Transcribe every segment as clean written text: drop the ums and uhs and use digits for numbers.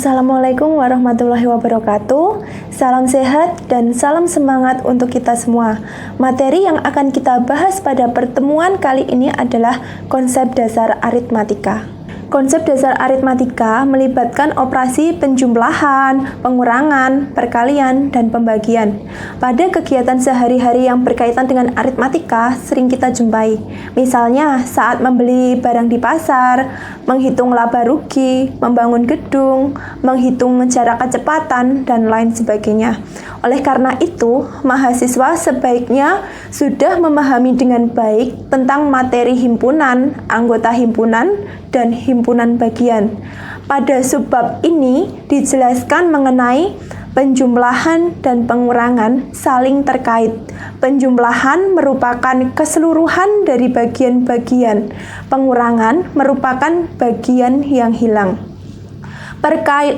Assalamualaikum warahmatullahi wabarakatuh. Salam sehat dan salam semangat untuk kita semua. Materi yang akan kita bahas pada pertemuan kali ini adalah konsep dasar aritmatika. Konsep dasar aritmatika melibatkan operasi penjumlahan, pengurangan, perkalian, dan pembagian. Pada kegiatan sehari-hari yang berkaitan dengan aritmatika sering kita jumpai. Misalnya saat membeli barang di pasar, menghitung laba rugi, membangun gedung, menghitung jarak kecepatan, dan lain sebagainya. Oleh karena itu, mahasiswa sebaiknya sudah memahami dengan baik tentang materi himpunan, anggota himpunan, dan himpunan bagian. Pada subbab ini dijelaskan mengenai penjumlahan dan pengurangan saling terkait. Penjumlahan merupakan keseluruhan dari bagian-bagian. Pengurangan merupakan bagian yang hilang.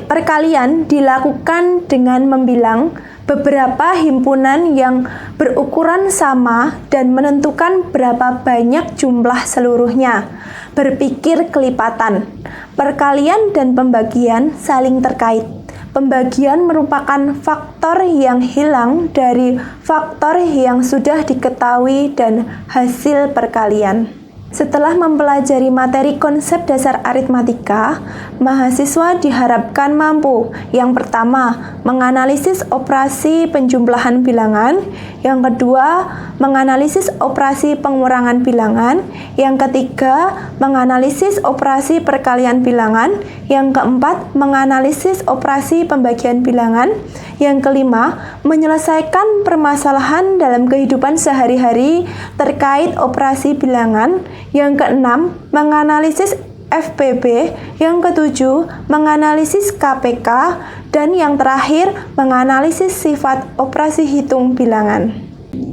Perkalian dilakukan dengan membilang beberapa himpunan yang berukuran sama dan menentukan berapa banyak jumlah seluruhnya. Berpikir kelipatan. Perkalian dan pembagian saling terkait. Pembagian merupakan faktor yang hilang dari faktor yang sudah diketahui dan hasil perkalian. Setelah mempelajari materi konsep dasar aritmatika, mahasiswa diharapkan mampu yang pertama, menganalisis operasi penjumlahan bilangan, yang kedua, menganalisis operasi pengurangan bilangan, yang ketiga, menganalisis operasi perkalian bilangan, yang keempat, menganalisis operasi pembagian bilangan, yang kelima, menyelesaikan permasalahan dalam kehidupan sehari-hari terkait operasi bilangan, yang keenam, menganalisis FPB, yang ketujuh, menganalisis KPK, dan yang terakhir, menganalisis sifat operasi hitung bilangan.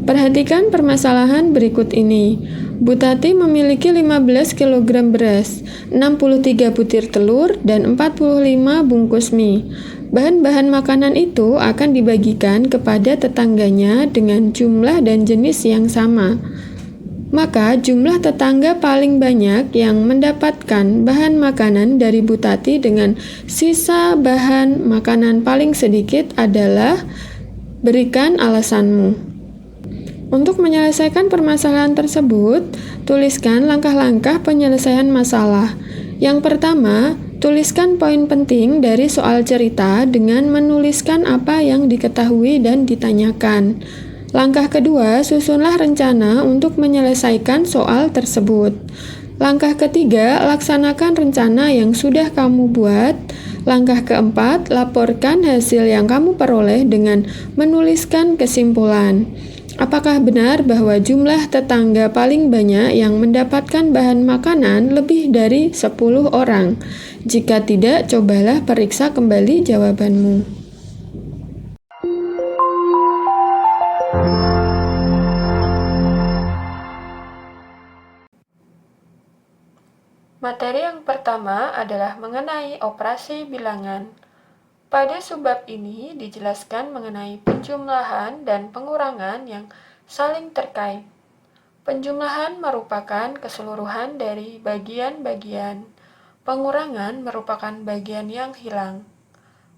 Perhatikan permasalahan berikut ini. Bu Tati memiliki 15 kg beras, 63 butir telur, dan 45 bungkus mie. Bahan-bahan makanan itu akan dibagikan kepada tetangganya dengan jumlah dan jenis yang sama. Maka jumlah tetangga paling banyak yang mendapatkan bahan makanan dari Bu Tati dengan sisa bahan makanan paling sedikit adalah berikan alasanmu. Untuk menyelesaikan permasalahan tersebut, tuliskan langkah-langkah penyelesaian masalah. Yang pertama, tuliskan poin penting dari soal cerita dengan menuliskan apa yang diketahui dan ditanyakan. Langkah kedua, susunlah rencana untuk menyelesaikan soal tersebut. Langkah ketiga, laksanakan rencana yang sudah kamu buat. Langkah keempat, laporkan hasil yang kamu peroleh dengan menuliskan kesimpulan. Apakah benar bahwa jumlah tetangga paling banyak yang mendapatkan bahan makanan lebih dari 10 orang? Jika tidak, cobalah periksa kembali jawabanmu. Materi yang pertama adalah mengenai operasi bilangan. Pada subbab ini dijelaskan mengenai penjumlahan dan pengurangan yang saling terkait. Penjumlahan merupakan keseluruhan dari bagian-bagian. Pengurangan merupakan bagian yang hilang.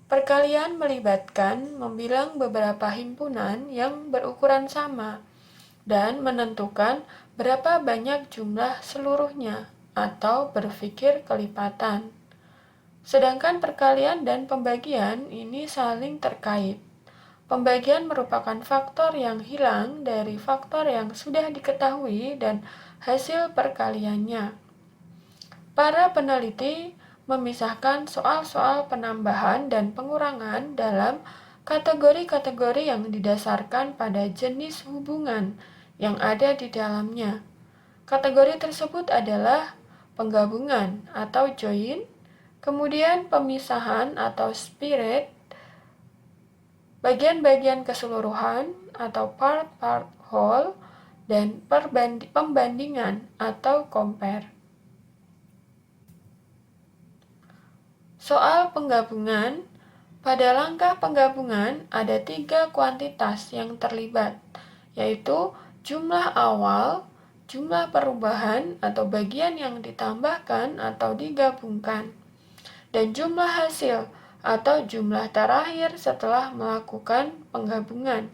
Perkalian melibatkan membilang beberapa himpunan yang berukuran sama dan menentukan berapa banyak jumlah seluruhnya atau berpikir kelipatan. Sedangkan perkalian dan pembagian ini saling terkait. Pembagian merupakan faktor yang hilang dari faktor yang sudah diketahui dan hasil perkaliannya. Para peneliti memisahkan soal-soal penambahan dan pengurangan dalam kategori-kategori yang didasarkan pada jenis hubungan yang ada di dalamnya. Kategori tersebut adalah penggabungan atau join, kemudian pemisahan atau separate, bagian-bagian keseluruhan atau part whole, dan pembandingan atau compare. Soal penggabungan. Pada langkah penggabungan ada 3 kuantitas yang terlibat, yaitu jumlah awal, jumlah perubahan atau bagian yang ditambahkan atau digabungkan, dan jumlah hasil atau jumlah terakhir setelah melakukan penggabungan.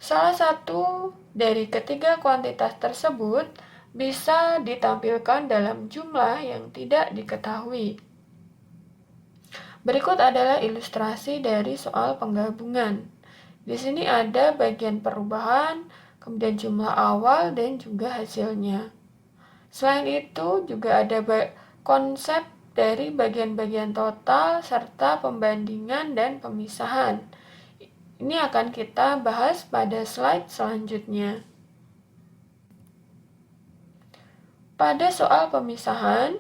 Salah satu dari ketiga kuantitas tersebut bisa ditampilkan dalam jumlah yang tidak diketahui. Berikut adalah ilustrasi dari soal penggabungan. Di sini ada bagian perubahan, kemudian jumlah awal, dan juga hasilnya. Selain itu, juga ada konsep dari bagian-bagian total serta pembandingan dan pemisahan. Ini akan kita bahas pada slide selanjutnya. Pada soal pemisahan,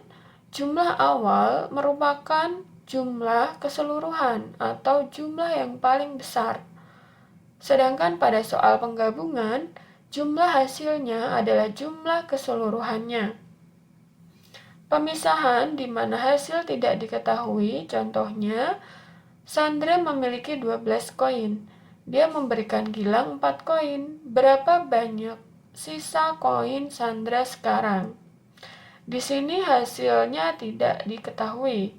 jumlah awal merupakan jumlah keseluruhan atau jumlah yang paling besar. Sedangkan pada soal penggabungan, jumlah hasilnya adalah jumlah keseluruhannya. Pemisahan di mana hasil tidak diketahui, contohnya, Sandra memiliki 12 koin. Dia memberikan Gilang 4 koin. Berapa banyak sisa koin Sandra sekarang? Di sini hasilnya tidak diketahui.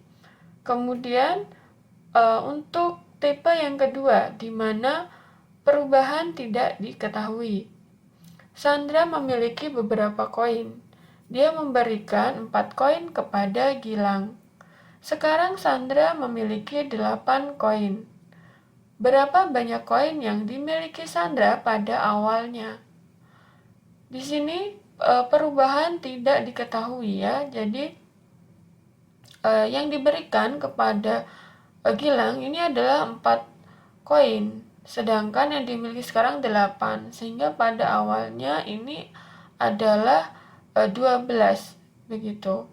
Kemudian untuk tipe yang kedua, di mana perubahan tidak diketahui. Sandra memiliki beberapa koin. Dia memberikan 4 koin kepada Gilang. Sekarang Sandra memiliki 8 koin. Berapa banyak koin yang dimiliki Sandra pada awalnya? Di sini perubahan tidak diketahui ya. Jadi yang diberikan kepada Gilang ini adalah 4 koin. Sedangkan yang dimiliki sekarang 8. Sehingga pada awalnya ini adalah 12 begitu.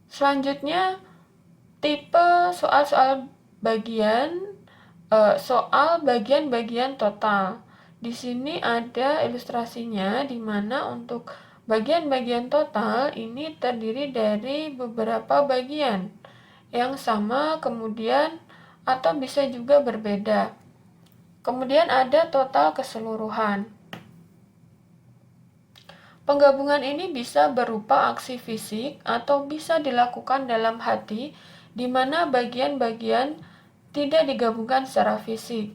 Selanjutnya tipe soal bagian-bagian total. Di sini ada ilustrasinya di mana untuk bagian-bagian total ini terdiri dari beberapa bagian yang sama kemudian atau bisa juga berbeda. Kemudian ada total keseluruhan. Penggabungan ini bisa berupa aksi fisik atau bisa dilakukan dalam hati, di mana bagian-bagian tidak digabungkan secara fisik.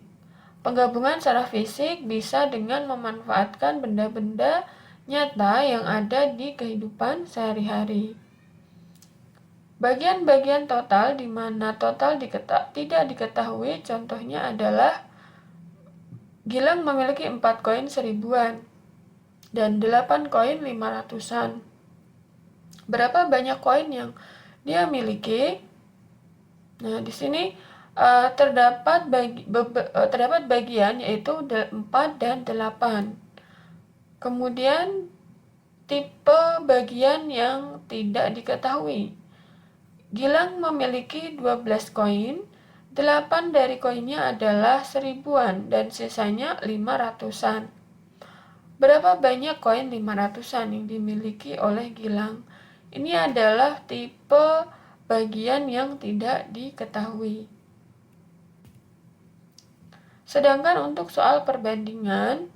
Penggabungan secara fisik bisa dengan memanfaatkan benda-benda nyata yang ada di kehidupan sehari-hari. Bagian-bagian total di mana total tidak diketahui, contohnya adalah Gilang memiliki 4 koin 1000-an. Dan 8 koin 500-an. Berapa banyak koin yang dia miliki? Nah, di sini terdapat bagian yaitu 4 dan 8. Kemudian tipe bagian yang tidak diketahui. Gilang memiliki 12 koin, 8 dari koinnya adalah 1000-an dan sisanya 500-an. Berapa banyak koin 500-an yang dimiliki oleh Gilang? Ini adalah tipe bagian yang tidak diketahui. Sedangkan untuk soal perbandingan,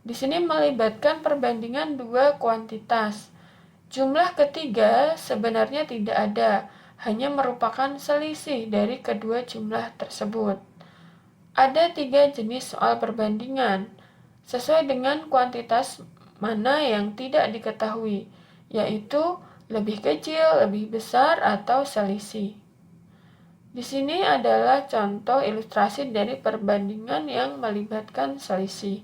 di sini melibatkan perbandingan dua kuantitas. Jumlah ketiga sebenarnya tidak ada, hanya merupakan selisih dari kedua jumlah tersebut. Ada 3 jenis soal perbandingan, sesuai dengan kuantitas mana yang tidak diketahui, yaitu lebih kecil, lebih besar, atau selisih. Di sini adalah contoh ilustrasi dari perbandingan yang melibatkan selisih.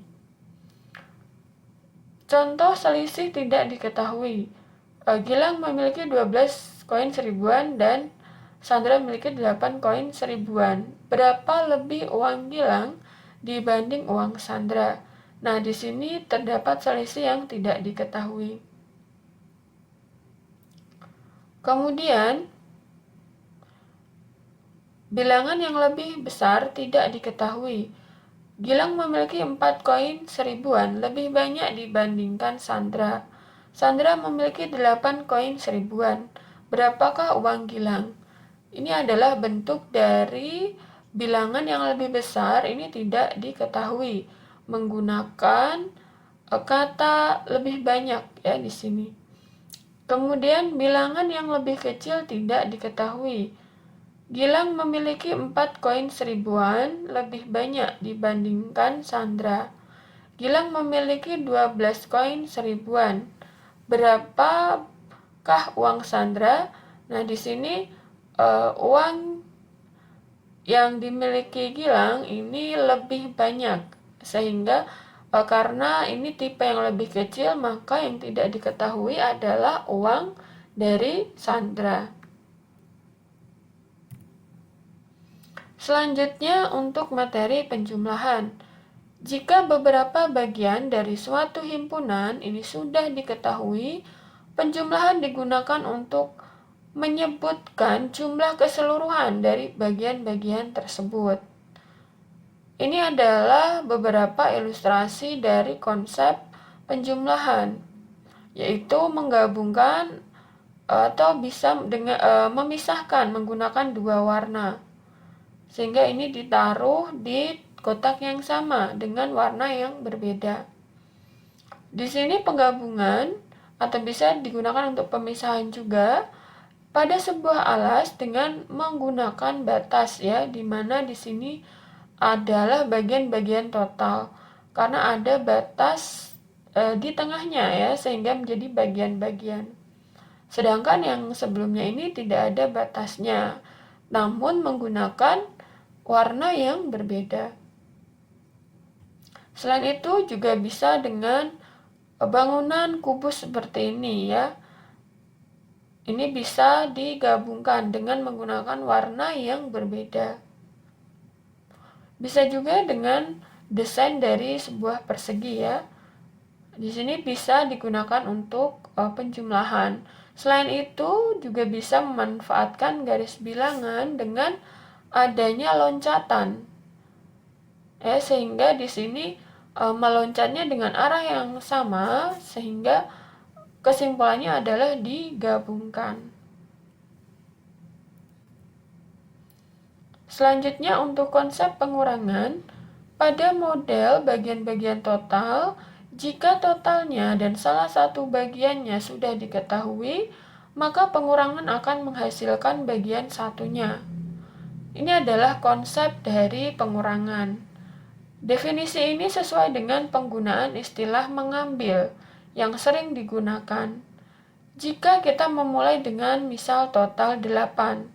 Contoh selisih tidak diketahui. Gilang memiliki 12 koin 1000-an dan Sandra memiliki 8 koin 1000-an. Berapa lebih uang Gilang dibanding uang Sandra? Nah, di sini terdapat selisih yang tidak diketahui. Kemudian, bilangan yang lebih besar tidak diketahui. Gilang memiliki 4 koin 1000-an, lebih banyak dibandingkan Sandra. Sandra memiliki 8 koin 1000-an. Berapakah uang Gilang? Ini adalah bentuk dari bilangan yang lebih besar, ini tidak diketahui. Menggunakan kata lebih banyak ya di sini. Kemudian bilangan yang lebih kecil tidak diketahui. Gilang memiliki 4 koin seribuan, lebih banyak dibandingkan Sandra. Gilang memiliki 12 koin seribuan. Berapakah uang Sandra? Nah, di sini uang yang dimiliki Gilang ini lebih banyak, sehingga karena ini tipe yang lebih kecil, maka yang tidak diketahui adalah uang dari Sandra. Selanjutnya untuk materi penjumlahan. Jika beberapa bagian dari suatu himpunan ini sudah diketahui, penjumlahan digunakan untuk menyebutkan jumlah keseluruhan dari bagian-bagian tersebut. Ini adalah beberapa ilustrasi dari konsep penjumlahan, yaitu menggabungkan atau bisa memisahkan menggunakan dua warna, sehingga ini ditaruh di kotak yang sama dengan warna yang berbeda. Di sini penggabungan atau bisa digunakan untuk pemisahan juga pada sebuah alas dengan menggunakan batas, ya, di mana di sini adalah bagian-bagian total karena ada batas di tengahnya, ya, sehingga menjadi bagian-bagian. Sedangkan yang sebelumnya ini tidak ada batasnya, namun menggunakan warna yang berbeda. Selain itu juga bisa dengan bangunan kubus seperti ini, ya. Ini bisa digabungkan dengan menggunakan warna yang berbeda. Bisa juga dengan desain dari sebuah persegi, ya. Di sini bisa digunakan untuk penjumlahan. Selain itu juga bisa memanfaatkan garis bilangan dengan adanya loncatan, ya, sehingga di sini meloncatnya dengan arah yang sama, sehingga kesimpulannya adalah digabungkan. Selanjutnya untuk konsep pengurangan, pada model bagian-bagian total, jika totalnya dan salah satu bagiannya sudah diketahui, maka pengurangan akan menghasilkan bagian satunya. Ini adalah konsep dari pengurangan. Definisi ini sesuai dengan penggunaan istilah mengambil yang sering digunakan. Jika kita memulai dengan misal total 8,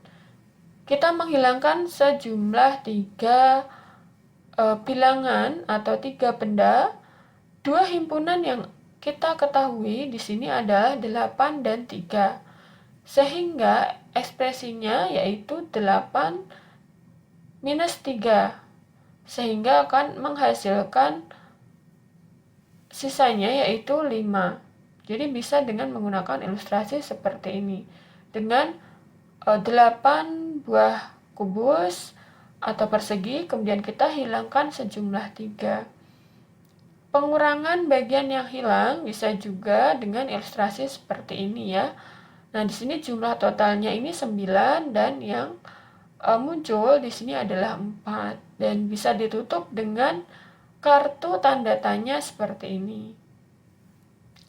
kita menghilangkan sejumlah 3 bilangan atau 3 benda. 2 himpunan yang kita ketahui di sini adalah 8 dan 3. Sehingga ekspresinya yaitu 8 minus 3. Sehingga akan menghasilkan sisanya yaitu 5. Jadi bisa dengan menggunakan ilustrasi seperti ini. Dengan 8 buah kubus atau persegi, kemudian kita hilangkan sejumlah 3. Pengurangan bagian yang hilang bisa juga dengan ilustrasi seperti ini, ya. Nah, di sini jumlah totalnya ini 9 dan yang muncul di sini adalah 4 dan bisa ditutup dengan kartu tanda tanya seperti ini.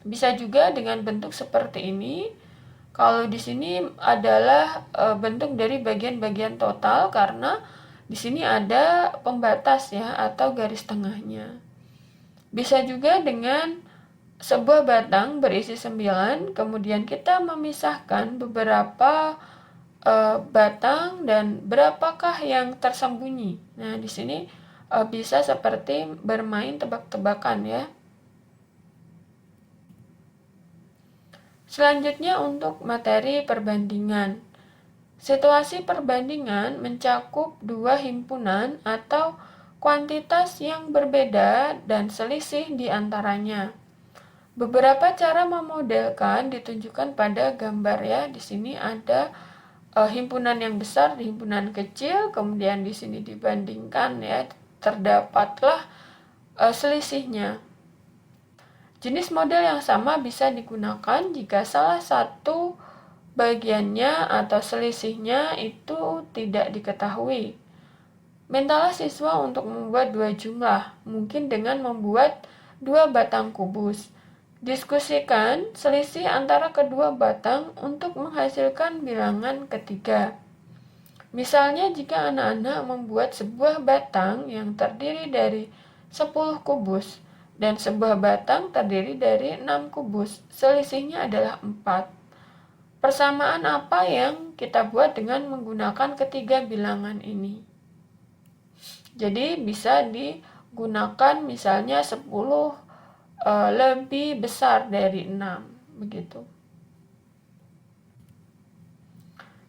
Bisa juga dengan bentuk seperti ini. Kalau di sini adalah bentuk dari bagian-bagian total karena di sini ada pembatas, ya, atau garis tengahnya. Bisa juga dengan sebuah batang berisi 9, kemudian kita memisahkan beberapa batang dan berapakah yang tersembunyi. Nah, di sini bisa seperti bermain tebak-tebakan, ya. Selanjutnya untuk materi perbandingan. Situasi perbandingan mencakup 2 himpunan atau kuantitas yang berbeda dan selisih di antaranya. Beberapa cara memodelkan ditunjukkan pada gambar, ya. Di sini ada himpunan yang besar, himpunan kecil, kemudian di sini dibandingkan, ya, terdapatlah selisihnya. Jenis model yang sama bisa digunakan jika salah satu bagiannya atau selisihnya itu tidak diketahui. Mintalah siswa untuk membuat 2 jumlah, mungkin dengan membuat 2 batang kubus. Diskusikan selisih antara kedua batang untuk menghasilkan bilangan ketiga. Misalnya jika anak-anak membuat sebuah batang yang terdiri dari 10 kubus dan sebuah batang terdiri dari 6 kubus, selisihnya adalah 4. Persamaan apa yang kita buat dengan menggunakan ketiga bilangan ini? Jadi bisa digunakan misalnya 10 lebih besar dari 6, begitu.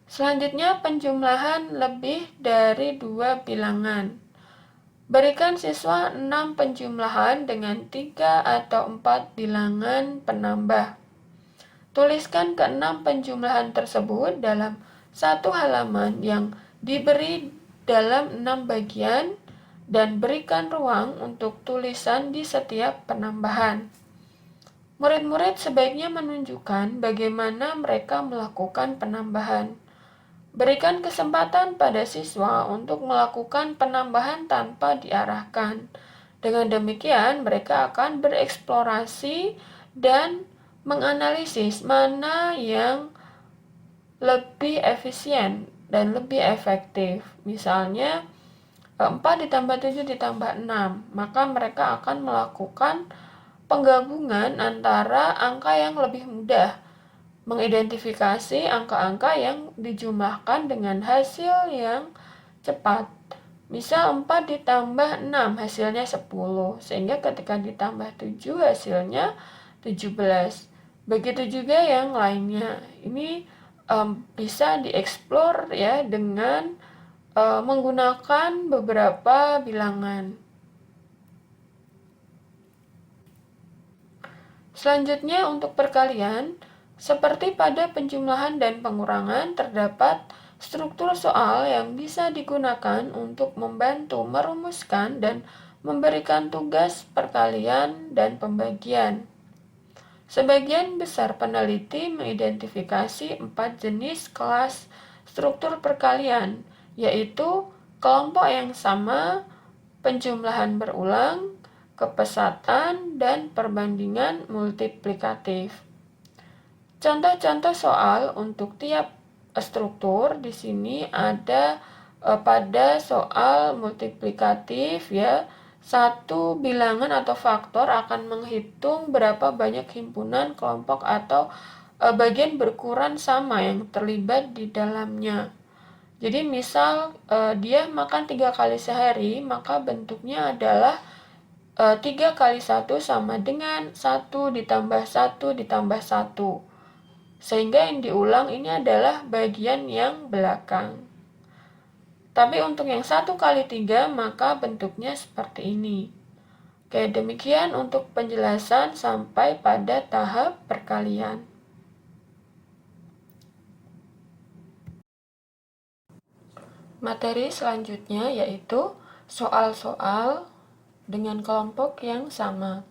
Selanjutnya penjumlahan lebih dari 2 bilangan. Berikan siswa 6 penjumlahan dengan 3 atau 4 bilangan penambah. Tuliskan ke-6 penjumlahan tersebut dalam satu halaman yang diberi dalam 6 bagian dan berikan ruang untuk tulisan di setiap penambahan. Murid-murid sebaiknya menunjukkan bagaimana mereka melakukan penambahan. Berikan kesempatan pada siswa untuk melakukan penambahan tanpa diarahkan. Dengan demikian, mereka akan bereksplorasi dan menganalisis mana yang lebih efisien dan lebih efektif. Misalnya, 4 ditambah 7 ditambah 6, maka mereka akan melakukan penggabungan antara angka yang lebih mudah, mengidentifikasi angka-angka yang dijumlahkan dengan hasil yang cepat. Misal 4 ditambah 6 hasilnya 10, sehingga ketika ditambah 7 hasilnya 17. Begitu juga yang lainnya. Ini bisa dieksplor ya dengan menggunakan beberapa bilangan. Selanjutnya untuk perkalian, seperti pada penjumlahan dan pengurangan, terdapat struktur soal yang bisa digunakan untuk membantu merumuskan dan memberikan tugas perkalian dan pembagian. Sebagian besar peneliti mengidentifikasi 4 jenis kelas struktur perkalian, yaitu kelompok yang sama, penjumlahan berulang, kepesatan, dan perbandingan multiplikatif. Contoh-contoh soal untuk tiap struktur di sini ada pada soal multiplikatif ya. Satu bilangan atau faktor akan menghitung berapa banyak himpunan, kelompok, atau bagian berukuran sama yang terlibat di dalamnya. Jadi misal dia makan 3 kali sehari, maka bentuknya adalah 3 kali 1 sama dengan 1 ditambah 1 ditambah 1. Sehingga yang diulang ini adalah bagian yang belakang. Tapi untuk yang 1 kali 3 maka bentuknya seperti ini. Oke, demikian untuk penjelasan sampai pada tahap perkalian. Materi selanjutnya yaitu soal-soal dengan kelompok yang sama.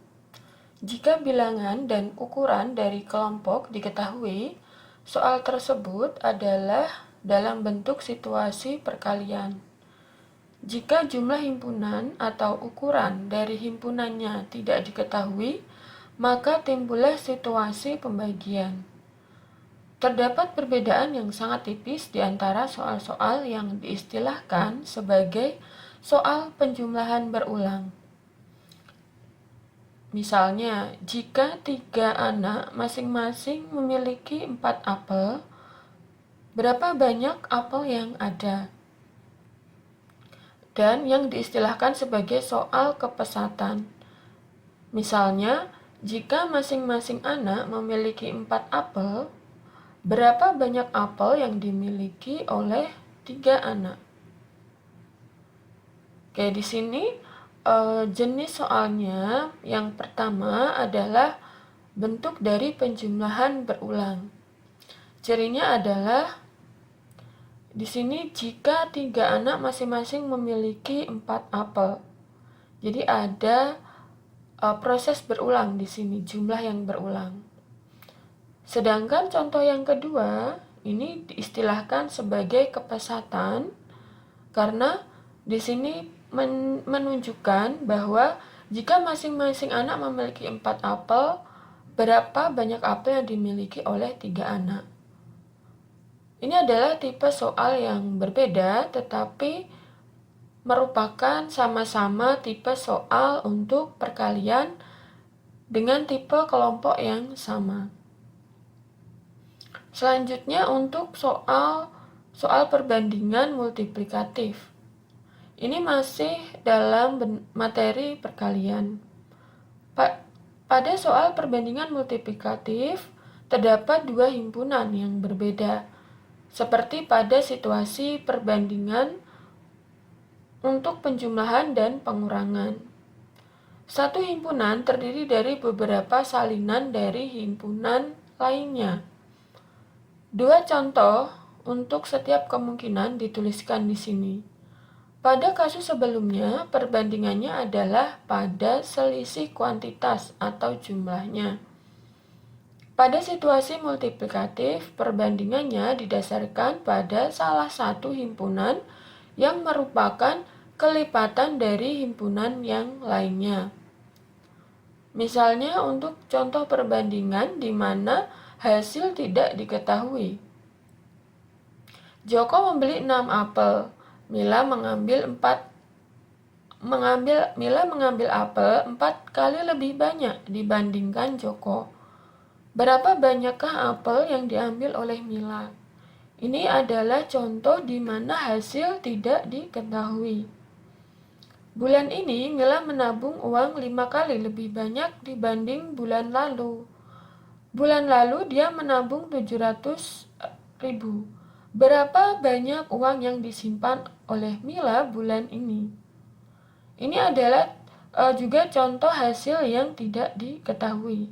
Jika bilangan dan ukuran dari kelompok diketahui, soal tersebut adalah dalam bentuk situasi perkalian. Jika jumlah himpunan atau ukuran dari himpunannya tidak diketahui, maka timbullah situasi pembagian. Terdapat perbedaan yang sangat tipis di antara soal-soal yang diistilahkan sebagai soal penjumlahan berulang. Misalnya, jika 3 anak masing-masing memiliki 4 apel, berapa banyak apel yang ada? Dan yang diistilahkan sebagai soal kepesatan. Misalnya, jika masing-masing anak memiliki 4 apel, berapa banyak apel yang dimiliki oleh 3 anak? Oke, di sini jenis soalnya yang pertama adalah bentuk dari penjumlahan berulang. Cirinya adalah di sini jika 3 anak masing-masing memiliki 4 apel. Jadi ada proses berulang di sini, jumlah yang berulang. Sedangkan contoh yang kedua ini diistilahkan sebagai kepesatan karena di sini menunjukkan bahwa jika masing-masing anak memiliki 4 apel, berapa banyak apel yang dimiliki oleh 3 anak. Ini adalah tipe soal yang berbeda, tetapi merupakan sama-sama tipe soal untuk perkalian dengan tipe kelompok yang sama. Selanjutnya untuk soal perbandingan multiplikatif. Ini masih dalam materi perkalian. Pada soal perbandingan multiplikatif, terdapat 2 himpunan yang berbeda, seperti pada situasi perbandingan untuk penjumlahan dan pengurangan. Satu himpunan terdiri dari beberapa salinan dari himpunan lainnya. 2 contoh untuk setiap kemungkinan dituliskan di sini. Pada kasus sebelumnya, perbandingannya adalah pada selisih kuantitas atau jumlahnya. Pada situasi multiplikatif, perbandingannya didasarkan pada salah satu himpunan yang merupakan kelipatan dari himpunan yang lainnya. Misalnya untuk contoh perbandingan di mana hasil tidak diketahui. Joko membeli 6 apel. Mila mengambil apel 4 kali lebih banyak dibandingkan Joko. Berapa banyakkah apel yang diambil oleh Mila? Ini adalah contoh di mana hasil tidak diketahui. Bulan ini Mila menabung uang 5 kali lebih banyak dibanding bulan lalu. Bulan lalu dia menabung 700.000. Berapa banyak uang yang disimpan oleh Mila bulan ini? Ini adalah juga contoh hasil yang tidak diketahui.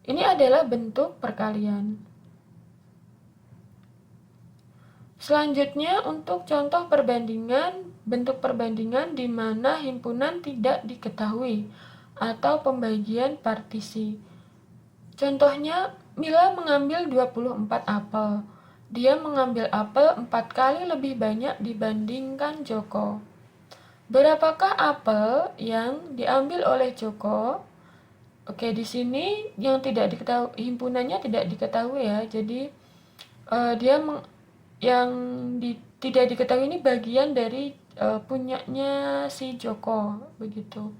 Ini adalah bentuk perkalian. Selanjutnya untuk contoh perbandingan, bentuk perbandingan di mana himpunan tidak diketahui atau pembagian partisi. Contohnya, Mila mengambil 24 apel. Dia mengambil apel 4 kali lebih banyak dibandingkan Joko. Berapakah apel yang diambil oleh Joko? Oke, di sini yang tidak diketahui, himpunannya tidak diketahui ya. Jadi tidak diketahui ini bagian dari punyanya si Joko, begitu.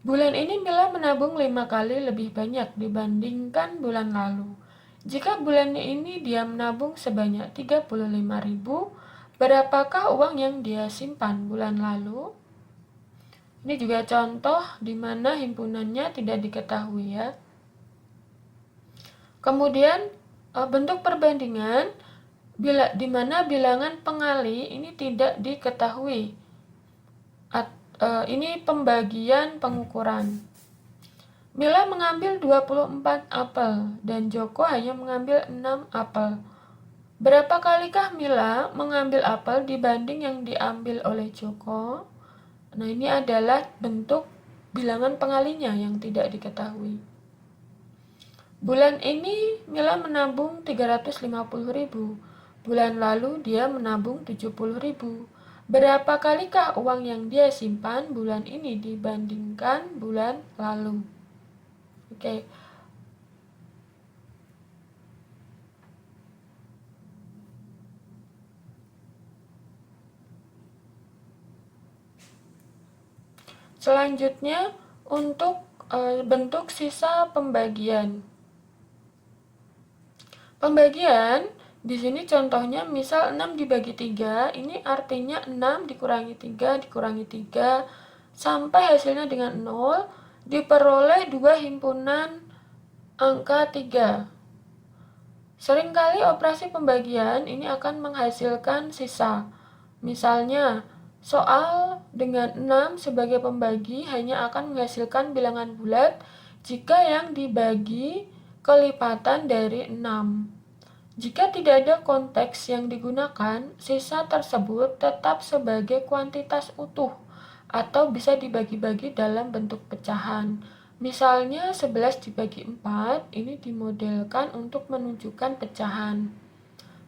Bulan ini Mila menabung 5 kali lebih banyak dibandingkan bulan lalu. Jika bulan ini dia menabung sebanyak 35.000, berapakah uang yang dia simpan bulan lalu? Ini juga contoh di mana himpunannya tidak diketahui ya. Kemudian bentuk perbandingan di mana bilangan pengali ini tidak diketahui. Ini pembagian pengukuran. Mila mengambil 24 apel dan Joko hanya mengambil 6 apel. Berapa kalikah Mila mengambil apel dibanding yang diambil oleh Joko? Nah, ini adalah bentuk bilangan pengalinya yang tidak diketahui. Bulan ini Mila menabung 350.000. Bulan lalu dia menabung 70.000. Berapa kalikah uang yang dia simpan bulan ini dibandingkan bulan lalu? Oke. Selanjutnya untuk bentuk sisa pembagian. Pembagian di sini contohnya misal 6 dibagi 3, ini artinya 6 dikurangi 3 dikurangi 3 sampai hasilnya dengan 0 diperoleh 2 himpunan angka 3. Seringkali operasi pembagian ini akan menghasilkan sisa. Misalnya, soal dengan 6 sebagai pembagi hanya akan menghasilkan bilangan bulat jika yang dibagi kelipatan dari 6. Jika tidak ada konteks yang digunakan, sisa tersebut tetap sebagai kuantitas utuh atau bisa dibagi-bagi dalam bentuk pecahan. Misalnya 11 dibagi 4 ini dimodelkan untuk menunjukkan pecahan.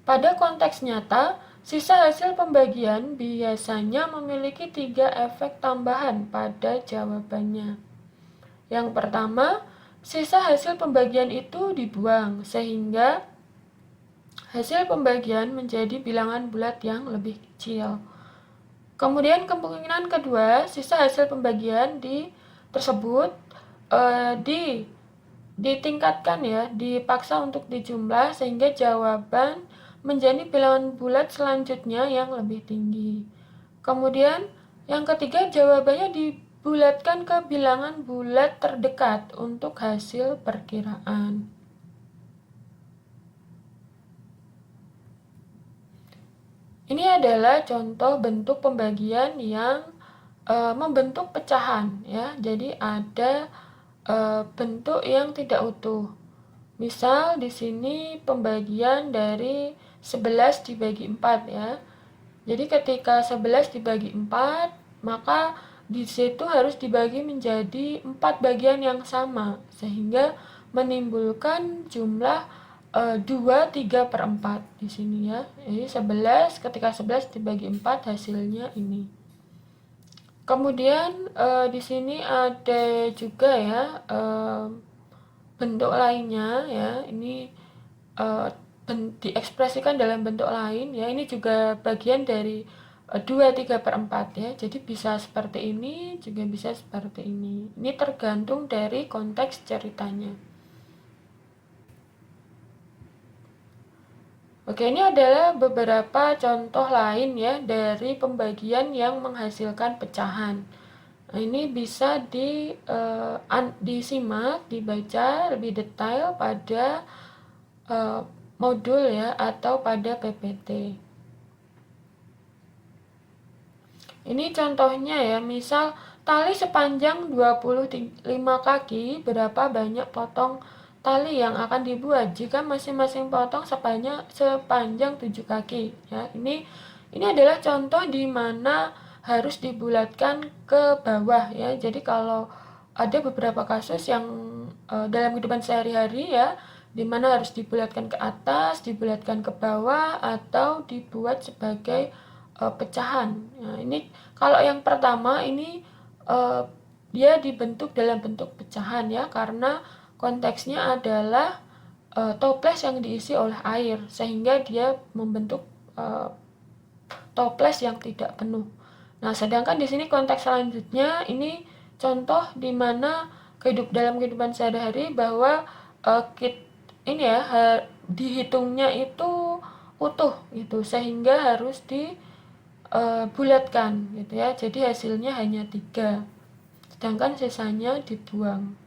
Pada konteks nyata, sisa hasil pembagian biasanya memiliki 3 efek tambahan pada jawabannya. Yang pertama, sisa hasil pembagian itu dibuang, sehingga hasil pembagian menjadi bilangan bulat yang lebih kecil. Kemudian kemungkinan kedua, sisa hasil pembagian tersebut ditingkatkan ya, dipaksa untuk dijumlah sehingga jawaban menjadi bilangan bulat selanjutnya yang lebih tinggi. Kemudian yang ketiga, jawabannya dibulatkan ke bilangan bulat terdekat untuk hasil perkiraan. Ini adalah contoh bentuk pembagian yang membentuk pecahan ya. Jadi ada bentuk yang tidak utuh. Misal di sini pembagian dari 11 dibagi 4 ya. Jadi ketika 11 dibagi 4, maka di situ harus dibagi menjadi 4 bagian yang sama sehingga menimbulkan jumlah 2 3/4 di sini ya. Jadi 11, ketika 11 dibagi 4 hasilnya ini. Kemudian di sini ada juga ya bentuk lainnya ya. Ini diekspresikan dalam bentuk lain ya. Ini juga bagian dari 2 3/4 ya. Jadi bisa seperti ini, juga bisa seperti ini. Ini tergantung dari konteks ceritanya. Oke, ini adalah beberapa contoh lain ya dari pembagian yang menghasilkan pecahan. Nah, ini bisa disimak, dibaca lebih detail pada modul ya atau pada PPT. Ini contohnya ya, misal tali sepanjang 25 kaki, berapa banyak potong tali yang akan dibuat jika masing-masing potong sepanjang 7 kaki ya. Ini adalah contoh di mana harus dibulatkan ke bawah ya. Jadi kalau ada beberapa kasus yang dalam kehidupan sehari-hari ya, di mana harus dibulatkan ke atas, dibulatkan ke bawah, atau dibuat sebagai pecahan. Nah, ini kalau yang pertama ini dia dibentuk dalam bentuk pecahan ya, karena konteksnya adalah toples yang diisi oleh air sehingga dia membentuk toples yang tidak penuh. Nah, sedangkan di sini konteks selanjutnya ini contoh di mana dalam kehidupan sehari-hari bahwa ini ya dihitungnya itu utuh gitu sehingga harus dibulatkan gitu ya. Jadi hasilnya hanya 3. Sedangkan sisanya dibuang.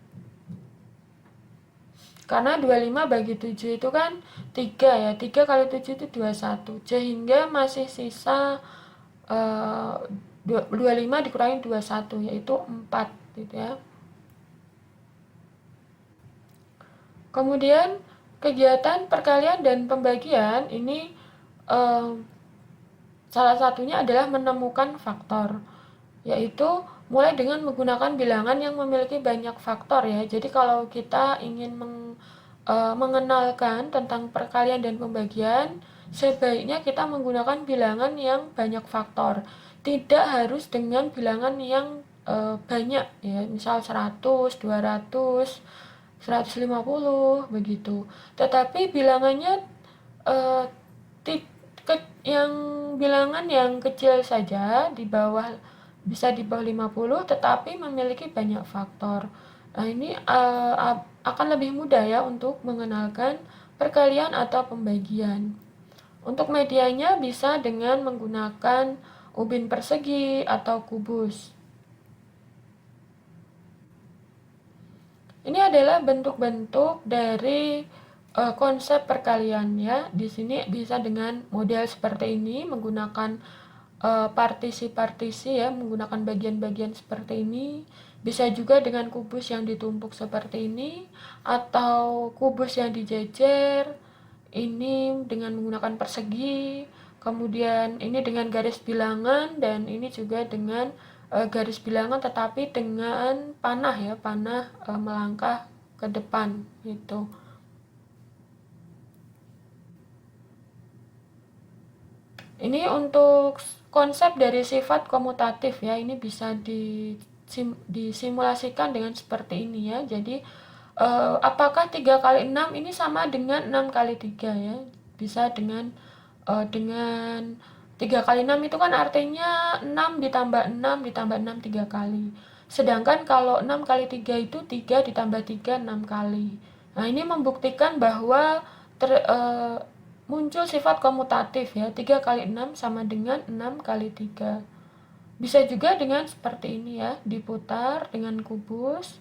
Karena 25 bagi 7 itu kan 3 ya. 3 kali 7 itu 21. Sehingga masih sisa 25 dikurangi 21 yaitu 4 gitu ya. Kemudian kegiatan perkalian dan pembagian ini salah satunya adalah menemukan faktor, yaitu mulai dengan menggunakan bilangan yang memiliki banyak faktor ya. Jadi kalau kita ingin mengenalkan tentang perkalian dan pembagian, sebaiknya kita menggunakan bilangan yang banyak faktor. Tidak harus dengan bilangan yang banyak ya, misal 100, 200, 150 begitu. Tetapi bilangannya yang bilangan yang kecil saja bisa di bawah 50 tetapi memiliki banyak faktor. Nah, ini akan lebih mudah ya untuk mengenalkan perkalian atau pembagian. Untuk medianya bisa dengan menggunakan ubin persegi atau kubus. Ini adalah bentuk-bentuk dari konsep perkalian ya. Di sini bisa dengan model seperti ini, menggunakan partisi-partisi ya, menggunakan bagian-bagian seperti ini. Bisa juga dengan kubus yang ditumpuk seperti ini, atau kubus yang dijejer. Ini dengan menggunakan persegi, kemudian ini dengan garis bilangan, dan ini juga dengan garis bilangan tetapi dengan panah ya, panah melangkah ke depan gitu. Ini untuk konsep dari sifat komutatif ya, ini bisa disimulasikan dengan seperti ini ya. Jadi apakah 3 kali 6 ini sama dengan 6 kali 3 ya. Bisa dengan 3 kali 6 itu kan artinya 6 ditambah 6 ditambah 6 3 kali. Sedangkan kalau 6 kali 3 itu 3 ditambah 3 6 kali. Nah, ini membuktikan bahwa muncul sifat komutatif ya. 3 kali 6 sama dengan 6 kali 3. Bisa juga dengan seperti ini ya, diputar dengan kubus.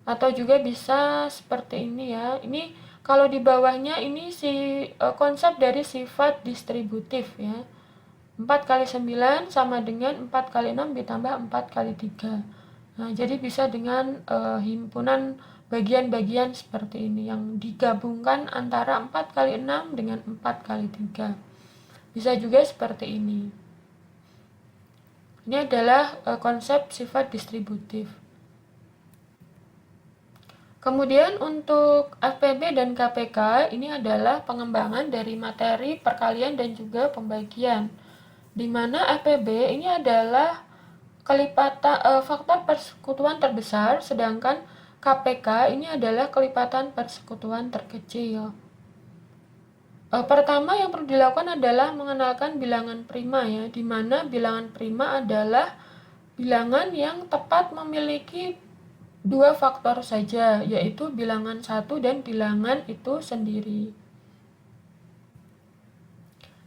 Atau juga bisa seperti ini ya. Ini kalau di bawahnya ini konsep dari sifat distributif ya. 4 kali 9 sama dengan 4 kali 6 ditambah 4 kali 3. Nah, jadi bisa dengan himpunan bagian-bagian seperti ini yang digabungkan antara 4 kali 6 dengan 4 kali 3. Bisa juga seperti ini. Ini adalah konsep sifat distributif. Kemudian untuk FPB dan KPK ini adalah pengembangan dari materi perkalian dan juga pembagian. Di mana FPB ini adalah faktor persekutuan terbesar, sedangkan KPK ini adalah kelipatan persekutuan terkecil. Pertama yang perlu dilakukan adalah mengenalkan bilangan prima ya, di mana bilangan prima adalah bilangan yang tepat memiliki dua faktor saja, yaitu bilangan 1 dan bilangan itu sendiri.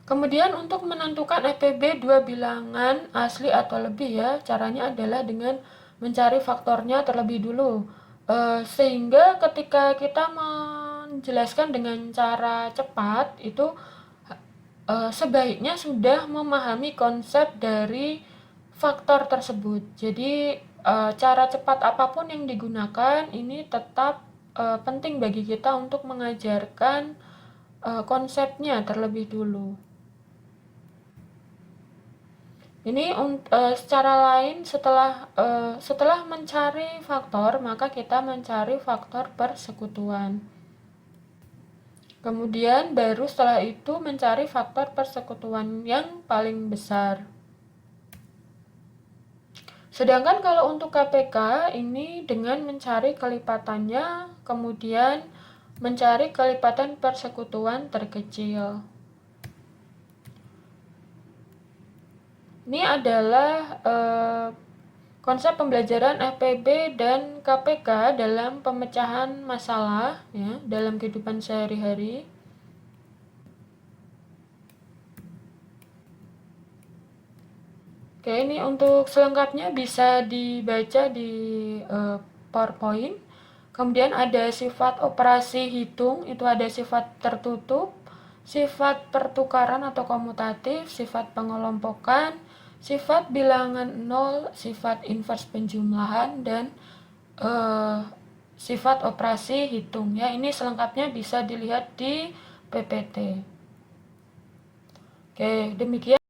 Kemudian untuk menentukan FPB dua bilangan asli atau lebih ya, caranya adalah dengan mencari faktornya terlebih dulu. Sehingga ketika kita menjelaskan dengan cara cepat, itu sebaiknya sudah memahami konsep dari faktor tersebut. Jadi cara cepat apapun yang digunakan ini tetap penting bagi kita untuk mengajarkan konsepnya terlebih dulu. Ini secara lain setelah mencari faktor, maka kita mencari faktor persekutuan. Kemudian baru setelah itu mencari faktor persekutuan yang paling besar. Sedangkan kalau untuk KPK ini dengan mencari kelipatannya, kemudian mencari kelipatan persekutuan terkecil. Ini adalah konsep pembelajaran FPB dan KPK dalam pemecahan masalah ya, dalam kehidupan sehari-hari. Oke, ini untuk selengkapnya bisa dibaca di PowerPoint. Kemudian ada sifat operasi hitung, itu ada sifat tertutup, sifat pertukaran atau komutatif, sifat pengelompokan, sifat bilangan 0, sifat invers penjumlahan, dan sifat operasi hitung. Ya, ini selengkapnya bisa dilihat di PPT. Oke, demikian.